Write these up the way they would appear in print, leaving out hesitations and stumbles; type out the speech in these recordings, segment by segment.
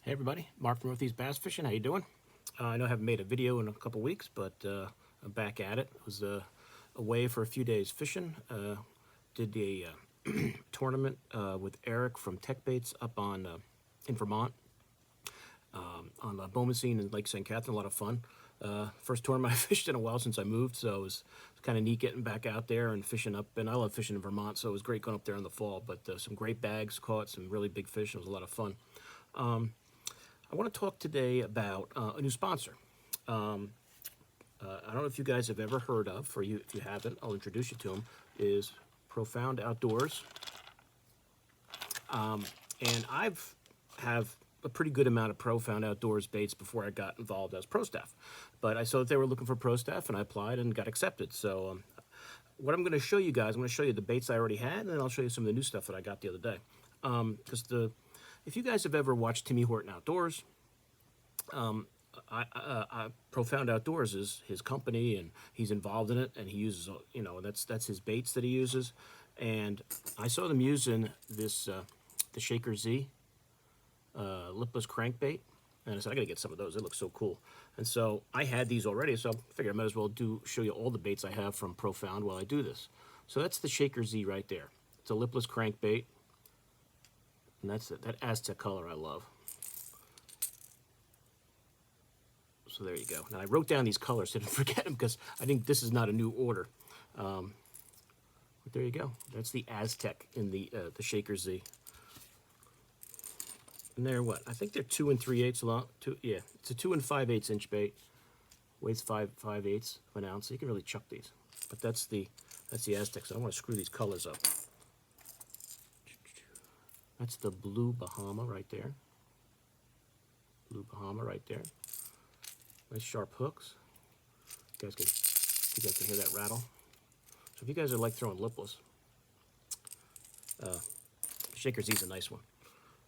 Hey everybody, Mark from Northeast Bass Fishing. How you doing? I know I haven't made a video in a couple weeks, but I'm back at it. I was away for a few days fishing. Did a tournament with Eric from Tech Baits up on in Vermont on Bomacene and Lake St. Catherine. A lot of fun. First tournament I fished in a while since I moved, so it was kind of neat getting back out there and fishing up. And I love fishing in Vermont, so it was great going up there in the fall. But some great bags caught, some really big fish. It was a lot of fun. I want to talk today about a new sponsor. I don't know if you guys have ever heard of, or if you haven't, I'll introduce you to them, is Profound Outdoors. And I've have a pretty good amount of Profound Outdoors baits before I got involved as pro staff. But I saw that they were looking for pro staff, and I applied and got accepted. So what I'm going to show you guys, I'm going to show you the baits I already had, and then I'll show you some of the new stuff that I got the other day. Because if you guys have ever watched Timmy Horton Outdoors, Profound Outdoors is his company, and he's involved in it, and he uses, that's his baits that he uses. And I saw them using this, the Shaker Z lipless crankbait, and I said, I gotta get some of those. They look so cool. And so I had these already, so I figured I might as well show you all the baits I have from Profound while I do this. So that's the Shaker Z right there. It's a lipless crankbait. And that's it. That Aztec color I love. So there you go. Now I wrote down these colors so I didn't forget them because I think this is not a new order. But there you go. That's the Aztec in the Shaker Z. And they're what? I think they're 2 3/8 long. Yeah, it's a 2 5/8 inch bait. Weighs 5/8 of an ounce. So you can really chuck these. But that's the Aztec. So I want to screw these colors up. That's the Blue Bahama right there. Blue Bahama right there. Nice sharp hooks. You guys can hear that rattle. So if you guys are like throwing lipless, Shaker Z's a nice one.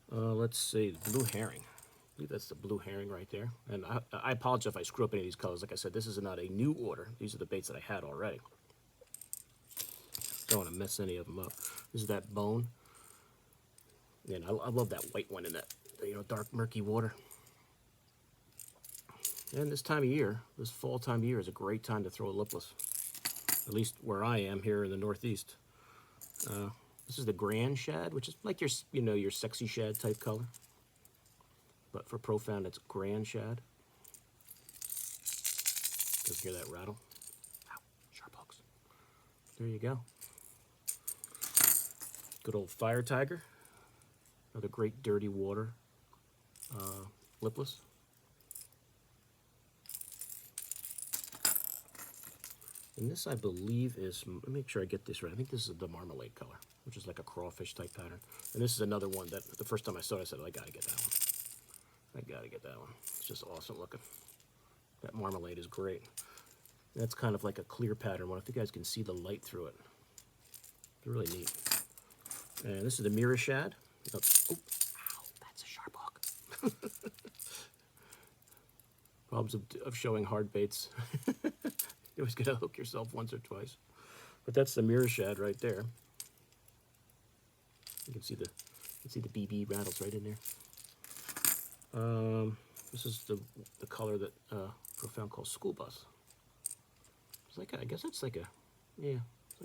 Let's see, Blue Herring. I believe that's the Blue Herring right there. And I apologize if I screw up any of these colors. Like I said, this is not a new order. These are the baits that I had already. Don't want to mess any of them up. This is that Bone. And I love that white one in that, dark murky water. And this time of year, this fall time of year, is a great time to throw a lipless. At least where I am here in the Northeast. This is the Grand Shad, which is like your sexy shad type color. But for Profound, it's Grand Shad. You can hear that rattle. Ow, sharp hooks. There you go. Good old Fire Tiger. Another great dirty water lipless. And this, I believe, is, let me make sure I get this right. I think this is the marmalade color, which is like a crawfish type pattern. And this is another one that the first time I saw it, I said, I gotta get that one. I gotta get that one. It's just awesome looking. That marmalade is great. That's kind of like a clear pattern one. If you guys can see the light through it. It's really neat. And this is the Mirror Shad. Oh, ow, that's a sharp hook. Problems of showing hard baits. You always gotta hook yourself once or twice. But that's the Mirror Shad right there. You can see the BB rattles right in there. This is the color that Profound calls School Bus. It's like I guess that's like a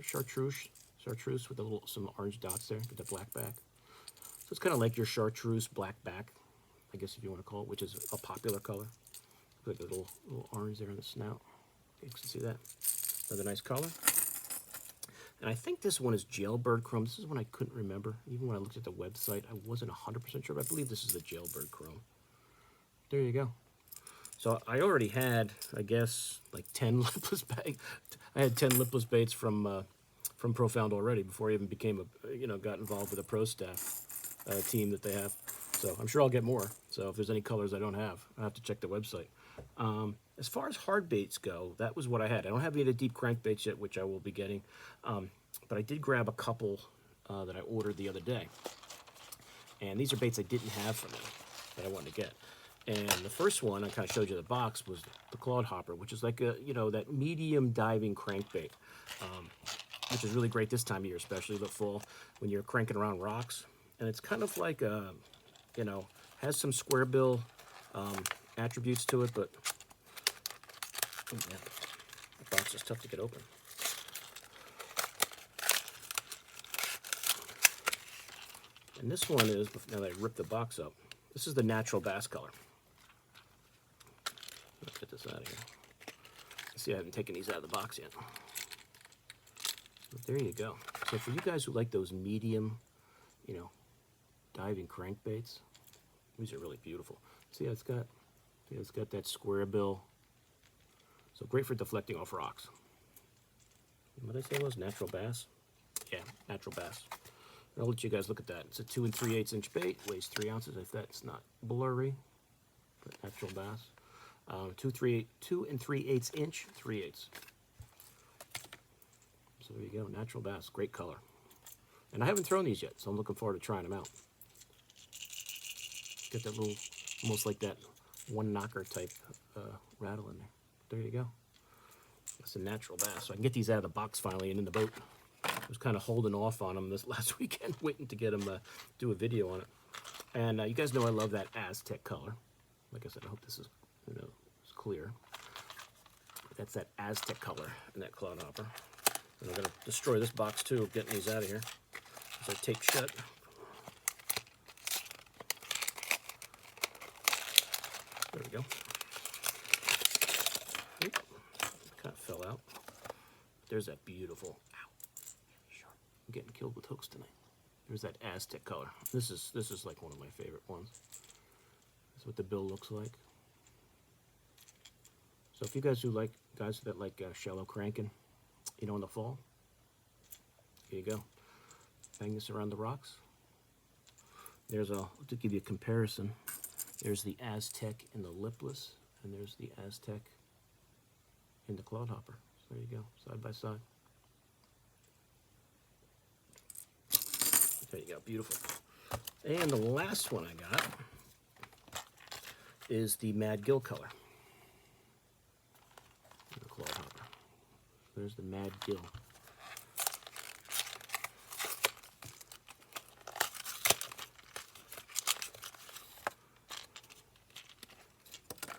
chartreuse with some orange dots there, with the black back. So it's kind of like your chartreuse black back, I guess if you want to call it, which is a popular color. Like a little orange there in the snout. You can see that. Another nice color. And I think this one is Jailbird Chrome. This is one I couldn't remember. Even when I looked at the website, I wasn't 100% sure, but I believe this is the Jailbird Chrome. There you go. So I already had, I guess, like 10 lipless baits. I had 10 lipless baits from Profound already before I even became got involved with a pro staff team that they have. So I'm sure I'll get more. So if there's any colors I don't have, I'll have to check the website. As far as hard baits go, that was what I had. I don't have any of the deep crankbaits yet, which I will be getting. But I did grab a couple that I ordered the other day. And these are baits I didn't have for me that I wanted to get. And the first one, I kind of showed you the box, was the Clod Hopper, which is like that medium diving crankbait, which is really great this time of year, especially the fall, when you're cranking around rocks. And it's kind of like a, Has some square bill attributes to it, but oh man, the box is tough to get open. And this one is, now that I ripped the box up, this is the natural bass color. Let's get this out of here. See, I haven't taken these out of the box yet. But there you go. So for you guys who like those medium, you know, diving crankbaits, these are really beautiful. See how it's got that square bill. So great for deflecting off rocks. What did I say it was? Natural bass? Yeah, natural bass. I'll let you guys look at that. It's a 2 3/8 inch bait, weighs 3 ounces if that's not blurry. But natural bass. 2 3/8 inch, 3/8. So there you go, natural bass, great color. And I haven't thrown these yet, so I'm looking forward to trying them out. Get that little, almost like that one knocker type rattle in there. There you go. That's a natural bass. So I can get these out of the box finally and in the boat. I was kind of holding off on them this last weekend, waiting to get them do a video on it. And you guys know I love that Aztec color. Like I said, I hope this is, you know, it's clear. That's that Aztec color in that cloud hopper. And I'm going to destroy this box too, getting these out of here. As I tape shut. There we go. Oop, kind of fell out. There's that beautiful, ow, sharp. I'm getting killed with hooks tonight. There's that Aztec color. This is like one of my favorite ones. That's what the bill looks like. So if you guys that like shallow cranking, you know, in the fall, here you go. Bang this around the rocks. There's to give you a comparison. There's the Aztec in the lipless, and there's the Aztec in the cloud hopper. So there you go, side by side. There you go, beautiful. And the last one I got is the Mad Gill color. The cloud hopper. There's the Mad Gill.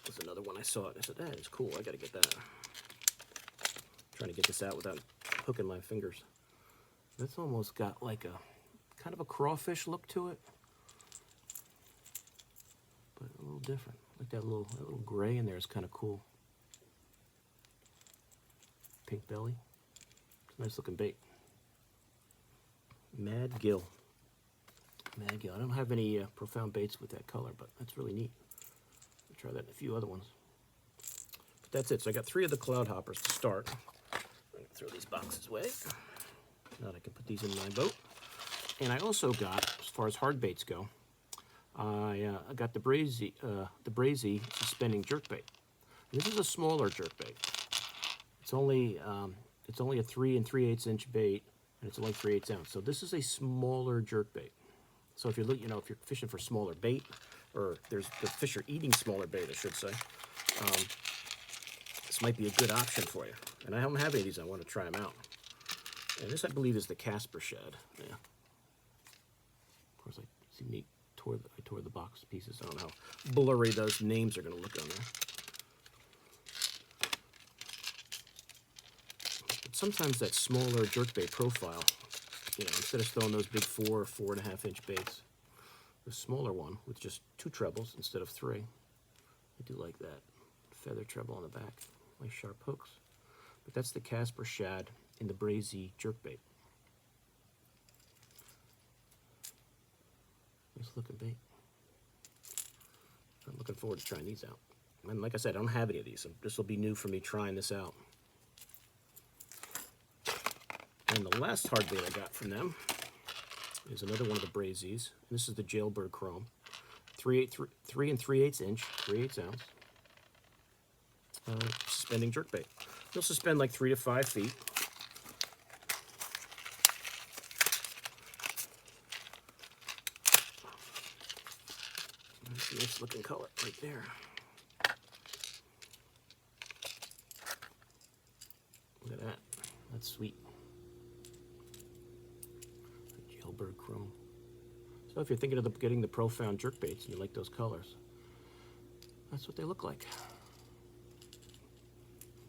There's another one I saw it. I said, that is cool. I got to get that. Trying to get this out without hooking my fingers. That's almost got like a kind of a crawfish look to it, but a little different. Like that little gray in there is kind of cool. Pink belly. It's a nice looking bait. Mad Gill. Mad Gill. I don't have any profound baits with that color, but that's really neat. I'll try that in a few other ones. But that's it. So I got 3 of the cloud hoppers to start. I'm going to throw these boxes away. Now I can put these in my boat. And I also got, as far as hard baits go, I got the brazy suspending jerkbait. This is a smaller jerkbait. It's only a 3 3/8 inch bait, and it's only 3/8 ounce. So this is a smaller jerkbait. So if you're if you're fishing for smaller bait, or the fish are eating smaller bait, I should say, this might be a good option for you. And I don't have any of these. I want to try them out. And this, I believe, is the Casper shad. Yeah. Of course, I tore the box to pieces. I don't know how blurry those names are going to look on there. But sometimes that smaller jerkbait profile, instead of throwing those big 4 or 4.5 inch baits, the smaller one with just 2 trebles instead of 3. I do like that. Feather treble on the back. Nice sharp hooks. But that's the Casper shad in the brazy jerkbait. Nice looking bait. I'm looking forward to trying these out. And like I said, I don't have any of these, so this will be new for me trying this out. And the last hard bait I got from them is another one of the brazies. This is the Jailbird Chrome. 3 3/8 inch, 3/8 ounce. Suspending jerkbait. They'll suspend like 3 to 5 feet. That's a nice looking color right there. Look at that. That's sweet. Jailbird Chrome. So if you're thinking of getting the Profound jerk baits and you like those colors, that's what they look like.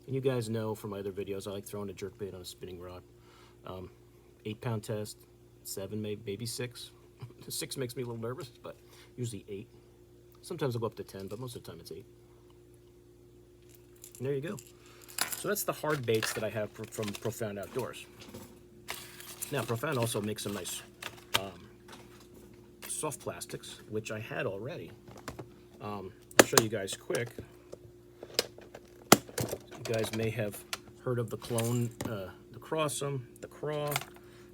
And you guys know from my other videos, I like throwing a jerk bait on a spinning rod. 8-pound test, 7, maybe 6. 6 makes me a little nervous, but usually 8. Sometimes I'll go up to 10, but most of the time it's 8. And there you go. So that's the hard baits that I have from Profound Outdoors. Now, Profound also makes some nice soft plastics, which I had already. I'll show you guys quick. You guys may have heard of the clone, the Craw,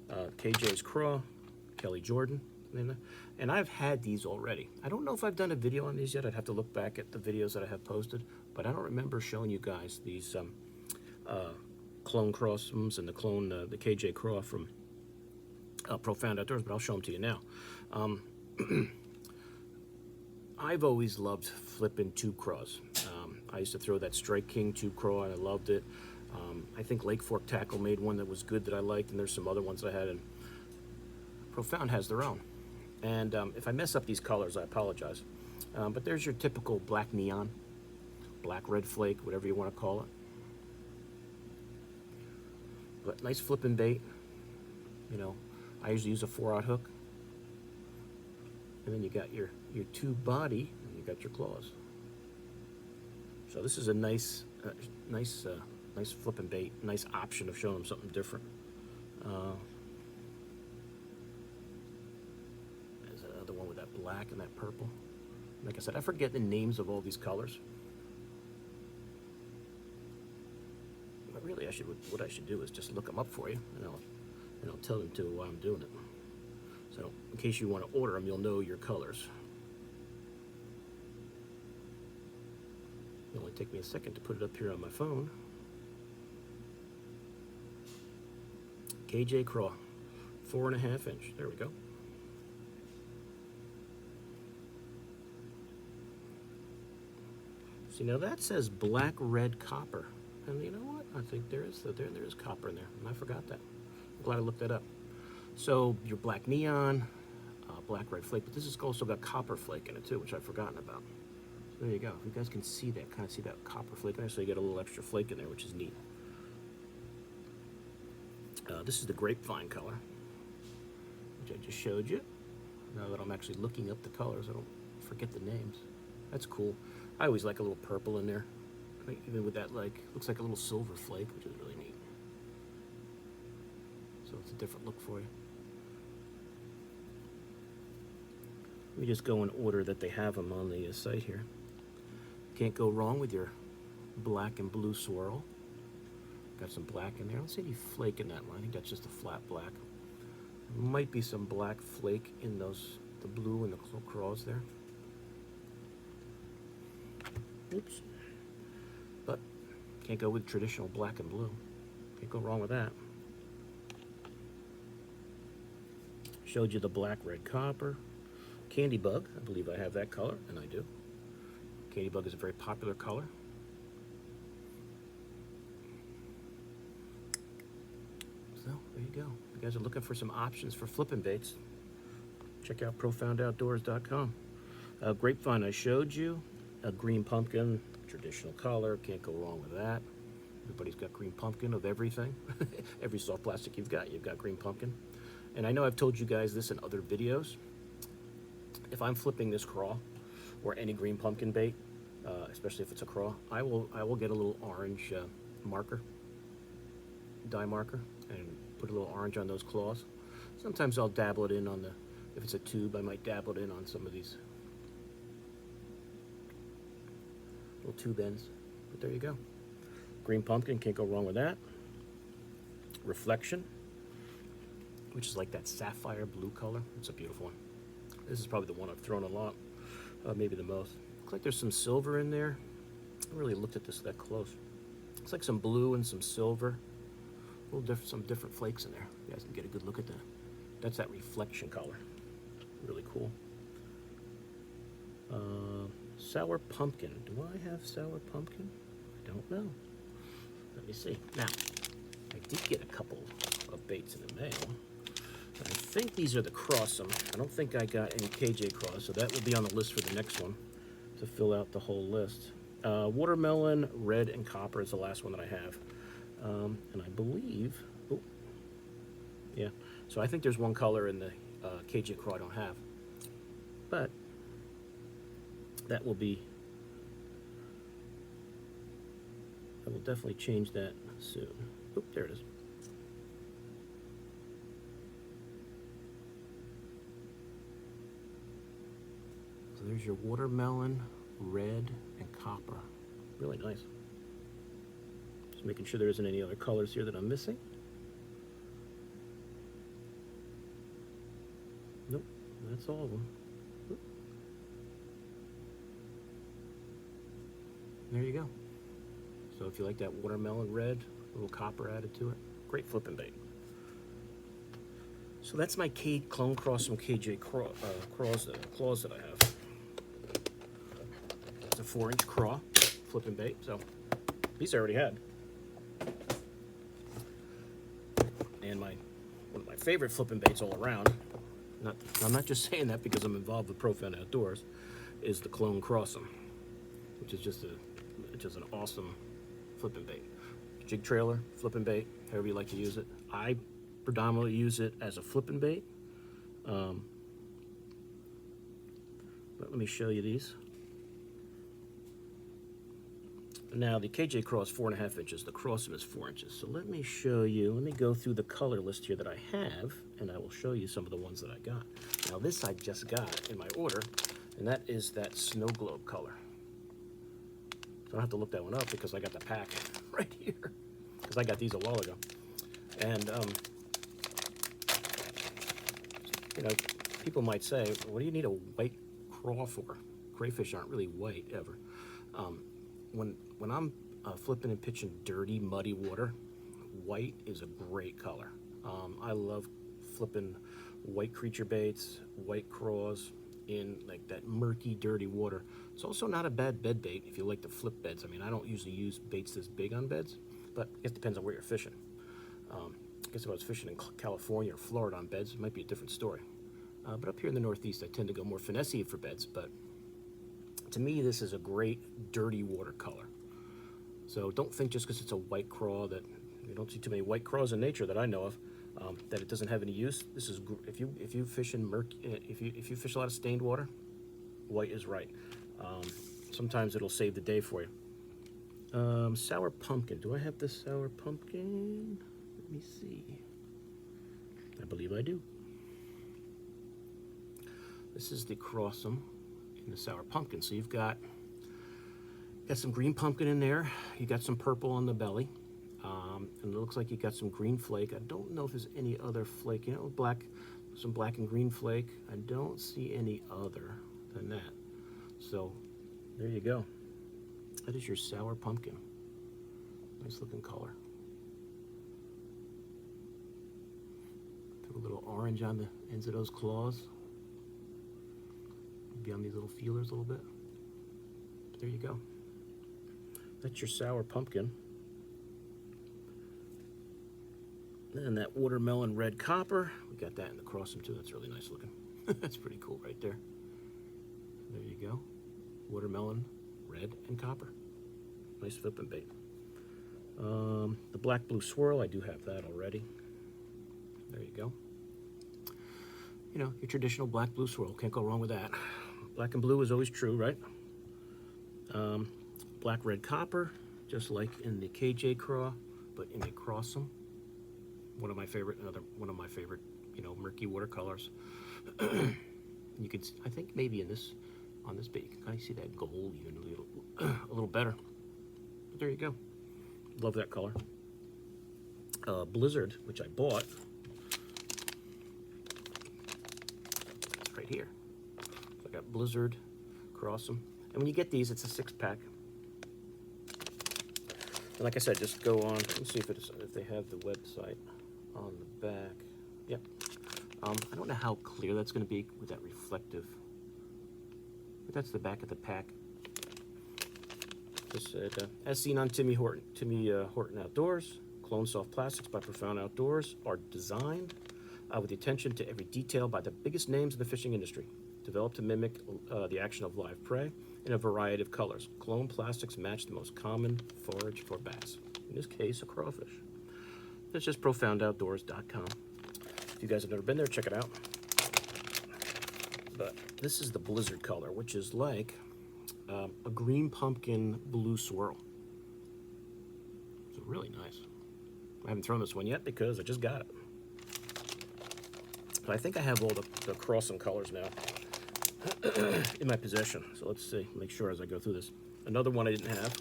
KJ's Craw, Kelly Jordan, and I've had these already. I don't know if I've done a video on these yet. I'd have to look back at the videos that I have posted, but I don't remember showing you guys these clone Crawsums and the clone, the KJ Craw from Profound Outdoors, but I'll show them to you now. I've always loved flipping tube craws. I used to throw that Strike King tube craw and I loved it. I think Lake Fork Tackle made one that was good that I liked, and there's some other ones I had, and Profound has their own. And if I mess up these colors, I apologize. But there's your typical black neon, black red flake, whatever you want to call it. But nice flipping bait. You know, I usually use a 4/0 hook. And then you got your tube body, and you got your claws. So this is a nice flipping bait, nice option of showing them something different. There's another one with that black and that purple. Like I said, I forget the names of all these colors. But really, what I should do is just look them up for you, and I'll tell them to while I'm doing it. So in case you want to order them, you'll know your colors. It'll only take me a second to put it up here on my phone. KJ Craw, 4.5 inch. There we go. See, now that says black, red, copper. And you know what? I think there is copper in there. And I forgot that. I'm glad I looked that up. So your black neon, black red flake, but this has also got copper flake in it too, which I've forgotten about. So there you go. If you guys can see that, kind of see that copper flake in there, so you get a little extra flake in there, which is neat. This is the Grapevine color, which I just showed you. Now that I'm actually looking up the colors, I don't forget the names. That's cool. I always like a little purple in there. Even with that, like, looks like a little silver flake, which is really neat. So it's a different look for you. Let me just go in order that they have them on the site here. Can't go wrong with your black and blue swirl. Got some black in there. I don't see any flake in that one. I think that's just a flat black. Might be some black flake in those, the blue and the craws there. Oops. But can't go with traditional black and blue. Can't go wrong with that. Showed you the black, red, copper. Candy Bug, I believe I have that color, and I do. Candy Bug is a very popular color. So, there you go. If you guys are looking for some options for flipping baits, check out profoundoutdoors.com. Grapevine, I showed you. A green pumpkin, traditional color, can't go wrong with that. Everybody's got green pumpkin of everything. Every soft plastic you've got green pumpkin. And I know I've told you guys this in other videos. If I'm flipping this craw or any green pumpkin bait, especially if it's a craw, I will get a little orange marker, dye marker, and put a little orange on those claws. Sometimes I'll dabble it in on the, if it's a tube, I might dabble it in on some of these little tube ends. But there you go. Green pumpkin, can't go wrong with that. Reflection, which is like that sapphire blue color. It's a beautiful one. This is probably the one I've thrown a lot, maybe the most. Looks like there's some silver in there. I haven't really looked at this that close. It's like some blue and some silver. A little different, some different flakes in there. You guys can get a good look at that. That's that reflection color. Really cool. Sour pumpkin. Do I have sour pumpkin? I don't know. Let me see. Now, I did get a couple of baits in the mail. I think these are the Cross'em. I don't think I got any KJ Craws, so that will be on the list for the next one to fill out the whole list. Watermelon, red, and copper is the last one that I have. And I believe, oh, yeah, so I think there's one color in the KJ Craw I don't have. But that will be, I will definitely change that soon. Oop, there it is. So there's your watermelon, red, and copper. Really nice. Just making sure there isn't any other colors here that I'm missing. Nope, that's all of them. Oop. There you go. So if you like that watermelon red, a little copper added to it, great flipping bait. So that's my clone cross from KJ claws that I have. It's a 4-inch Craw flipping bait, so these I already had. And one of my favorite flipping baits all around, I'm not just saying that because I'm involved with Profound Outdoors, is the clone Cross'em, which is just an awesome flipping bait. Jig trailer, flipping bait, however you like to use it. I predominantly use it as a flipping bait. But let me show you these. Now the KJ Craw is 4.5 inches, the Cross'em is 4 inches. So let me show you, let me go through the color list here that I have, and I will show you some of the ones that I got. Now this I just got in my order, and that is that snow globe color. So I don't have to look that one up because I got the pack right here, because I got these a while ago. And you know, people might say, what do you need a white Craw for? Crayfish aren't really white ever. When I'm flipping and pitching dirty, muddy water, white is a great color. I love flipping white creature baits, white Craws in like that murky, dirty water. It's also not a bad bed bait if you like to flip beds. I mean, I don't usually use baits this big on beds, but it depends on where you're fishing. I guess if I was fishing in California or Florida on beds, it might be a different story. But up here in the Northeast, I tend to go more finesse-y for beds, but to me, this is a great dirty water color. So don't think just because it's a white Craw that you don't see too many white Craws in nature that I know of, that it doesn't have any use. This is if you fish in if you fish a lot of stained water, white is right. Sometimes it'll save the day for you. Sour pumpkin. Do I have this sour pumpkin? Let me see. I believe I do. This is the Cross'em in the sour pumpkin. So you've got some green pumpkin in there. You got some purple on the belly. And it looks like you got some green flake. I don't know if there's any other flake. You know, some black and green flake. I don't see any other than that. So there you go. That is your sour pumpkin. Nice looking color. Throw a little orange on the ends of those claws. Maybe on these little feelers a little bit. But there you go. That's your sour pumpkin. And that watermelon red copper. We got that in the Cross'em too. That's really nice looking. That's pretty cool right there. There you go. Watermelon red and copper. Nice flipping bait. The black blue swirl, I do have that already. There you go. You know, your traditional black blue swirl. Can't go wrong with that. Black and blue is always true, right? Black red copper, just like in the KJ Craw, but in the Cross'em. One of my favorite, you know, murky watercolors. You can, I think maybe on this bait, you can kind of see that gold even a little better. But there you go. Love that color. Blizzard, which I bought. It's right here. So I got Blizzard, Cross'em. And when you get these, it's a 6-pack. And like I said, just go on, let's see if they have the website on the back. Yep. I don't know how clear that's going to be with that reflective, but that's the back of the pack. Just said, as seen on Timmy Horton Outdoors, clone soft plastics by Profound Outdoors are designed with the attention to every detail by the biggest names in the fishing industry, developed to mimic the action of live prey in a variety of colors. Clone plastics match the most common forage for bass, in this case, a crawfish. It's just profoundoutdoors.com. If you guys have never been there, check it out. But this is the blizzard color, which is like a green pumpkin blue swirl. It's really nice. I haven't thrown this one yet because I just got it. But I think I have all the cross and colors now in my possession. So let's see, make sure as I go through this. Another one I didn't have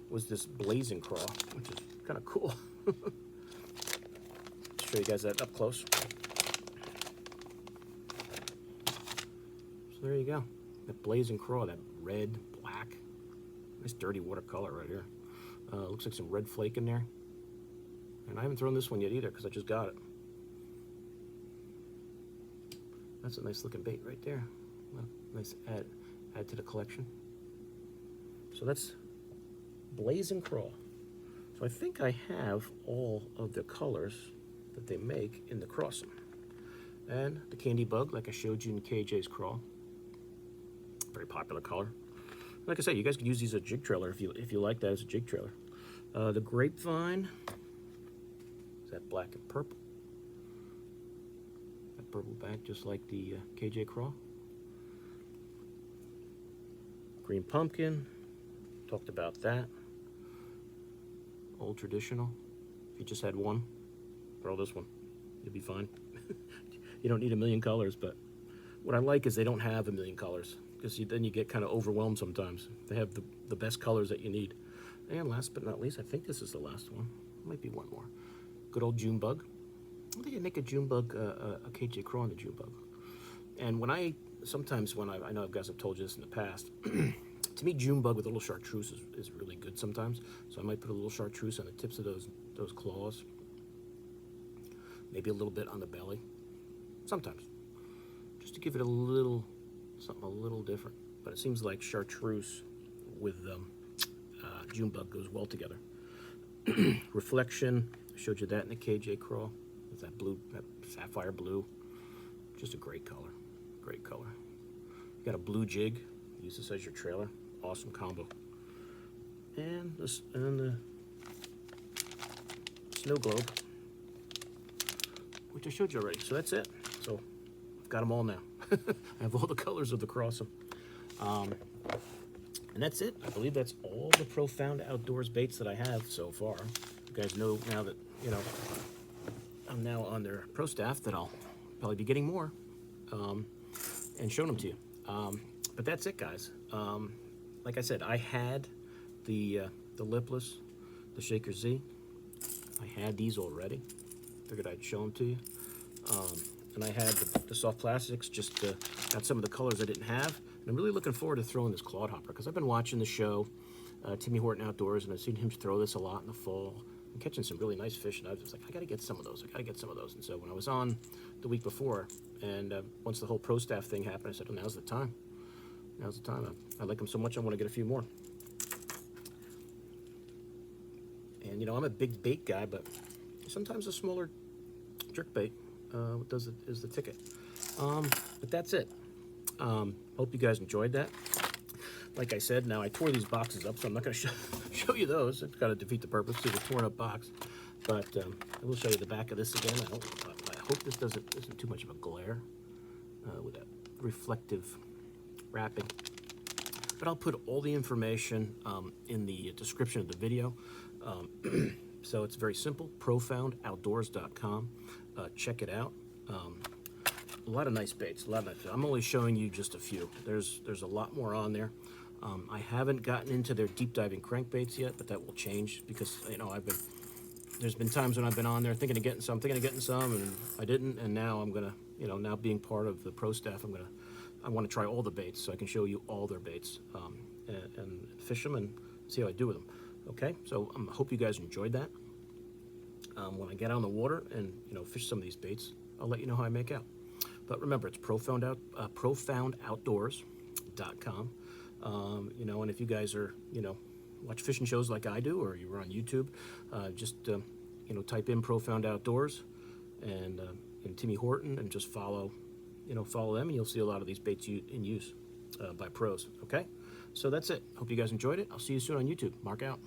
was this blazing craw, which is kind of cool. Show you guys that up close. So there you go. That blazing craw, that red, black, nice dirty watercolor right here. Looks like some red flake in there. And I haven't thrown this one yet either because I just got it. That's a nice looking bait right there. Well, nice add to the collection. So that's blazing craw. So I think I have all of the colors that they make in the crossing. And the candy bug, like I showed you in KJ's Craw. Very popular color. Like I said, you guys can use these as a jig trailer if you like that as a jig trailer. The grapevine, is that black and purple? That purple back, just like the KJ Craw. Green pumpkin, talked about that. Old traditional. If you just had one, throw this one. You'll be fine. You don't need a million colors, but what I like is they don't have a million colors, because then you get kind of overwhelmed sometimes. They have the best colors that you need. And last but not least, I think this is the last one. Might be one more. Good old Junebug. I think I make a Junebug, a KJ Craw on the Junebug. And sometimes when I know guys have told you this in the past, to me Junebug with a little chartreuse is really good sometimes. So I might put a little chartreuse on the tips of those claws. Maybe a little bit on the belly. Sometimes. Just to give it something a little different. But it seems like chartreuse with Junebug goes well together. Reflection, I showed you that in the KJ Craw. With that blue, that sapphire blue. Just a great color. Great color. You got a blue jig. Use this as your trailer. Awesome combo. And the snow globe, which I showed you already. So that's it. So I've got them all now. I have all the colors of the crossum. And that's it. I believe that's all the Profound Outdoors baits that I have so far. You guys know now that, I'm now on their pro staff that I'll probably be getting more and showing them to you. But that's it, guys. Like I said, I had the lipless, the Shaker Z. I had these already. Figured I'd show them to you. And I had the soft plastics, just got some of the colors I didn't have. And I'm really looking forward to throwing this Clawed Hopper, because I've been watching the show, Timmy Horton Outdoors, and I've seen him throw this a lot in the fall. I'm catching some really nice fish, and I was just like, I gotta get some of those. And so when I was on the week before, and once the whole pro staff thing happened, I said, well, now's the time. Now's the time. I like them so much, I want to get a few more. And I'm a big bait guy, but sometimes a smaller jerk bait is the ticket. But that's it. Hope you guys enjoyed that. Like I said, now I tore these boxes up, so I'm not going to show you those. It's got to defeat the purpose to the torn up box. But I will show you the back of this again. I hope this isn't too much of a glare with that reflective wrapping. But I'll put all the information in the description of the video. So it's very simple, profoundoutdoors.com. Check it out. A lot of nice baits, I'm only showing you just a few. There's a lot more on there. I haven't gotten into their deep diving crankbaits yet, but that will change, because there's been times when I've been on there thinking of getting some, and I didn't, and now I'm gonna, now being part of the pro staff, I want to try all the baits so I can show you all their baits and fish them and see how I do with them. Okay, so I hope you guys enjoyed that. When I get on the water and fish some of these baits, I'll let you know how I make out. But remember, it's profoundoutdoors.com. And if you guys are, watch fishing shows like I do, or you're on YouTube, just type in Profound Outdoors, and and Timmy Horton, and just follow, follow them, and you'll see a lot of these baits in use by pros. Okay, so that's it. Hope you guys enjoyed it. I'll see you soon on YouTube. Mark out.